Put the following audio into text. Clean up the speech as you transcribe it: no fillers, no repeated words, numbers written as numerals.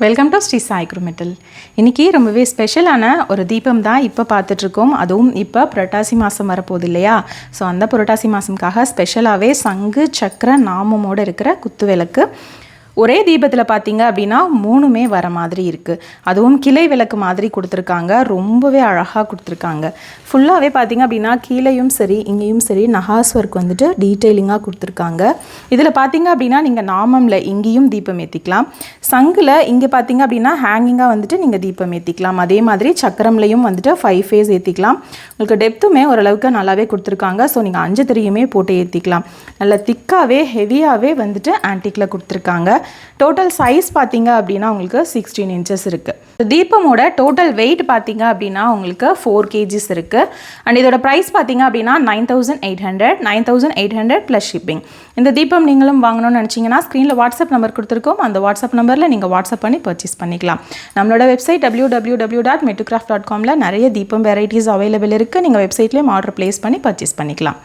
Welcome to Sri Sai குருமெட்டல். இன்றைக்கி ரொம்பவே ஸ்பெஷலான ஒரு தீபம் தான் இப்போ பார்த்துட்ருக்கோம். அதுவும் இப்போ புரட்டாசி மாதம் வரப்போகுது இல்லையா? ஸோ அந்த புரட்டாசி மாதம்காக ஸ்பெஷலாகவே சங்கு சக்கர நாமமோடு இருக்கிற குத்து விளக்கு ஒரே தீபத்தில் பார்த்தீங்க அப்படின்னா 3மே வர மாதிரி இருக்குது. அதுவும் கிளை விளக்கு மாதிரி கொடுத்துருக்காங்க. ரொம்பவே அழகாக கொடுத்துருக்காங்க. ஃபுல்லாகவே பார்த்தீங்க அப்படின்னா கீழேயும் சரி இங்கேயும் சரி நகாஸ் ஒர்க் வந்துட்டு டீட்டெயிலிங்காக கொடுத்துருக்காங்க. இதில் பார்த்தீங்க அப்படின்னா நீங்கள் நாமமில் இங்கேயும் தீபம் ஏற்றிக்கலாம். சங்கில் இங்கே பார்த்தீங்க அப்படின்னா ஹேங்கிங்காக வந்துட்டு நீங்கள் தீபம் ஏற்றிக்கலாம். அதே மாதிரி சக்கரம்லையும் வந்துட்டு 5 ஃபேஸ் ஏற்றிக்கலாம். உங்களுக்கு டெப்த்துமே ஓரளவுக்கு நல்லாவே கொடுத்துருக்காங்க. ஸோ நீங்கள் 5 திரியுமே போட்டு ஏற்றிக்கலாம். நல்ல திக்காகவே ஹெவியாகவே வந்துட்டு ஆன்டிக்கில் கொடுத்துருக்காங்க. டோட்டல் சைஸ் பார்த்தீங்க அப்படின்னா உங்களுக்கு 16 இன்ச்சஸ் இருக்குது. தீபமோட டோட்டல் வெயிட் பார்த்தீங்க அப்படின்னா உங்களுக்கு 4 kgs இருக்குது. அண்ட் இதோட ப்ரைஸ் பார்த்தீங்க அப்படின்னா 9800 ப்ளஸ் ஷிப்பிங். இந்த தீபம் நீங்களும் வாங்கணும்னு நினச்சிங்கன்னா ஸ்க்ரீனில் வாட்ஸ்அப் நம்பர் கொடுத்துருக்கோம். அந்த வாட்ஸ்அப் நம்பரில் நீங்கள் வாட்ஸ்அப் பண்ணி பர்ச்சேஸ் பண்ணிக்கலாம். நம்மளோட வெப்சைட் www.metucraft.comல நிறைய தீபம் வெரைட்டிஸ் அவைலபிள் இருக்குது. நீங்கள் வெப்சைட்லேயும் ஆர்டர் ப்ளேஸ் பண்ணி பர்ச்சேஸ் பண்ணிக்கலாம்.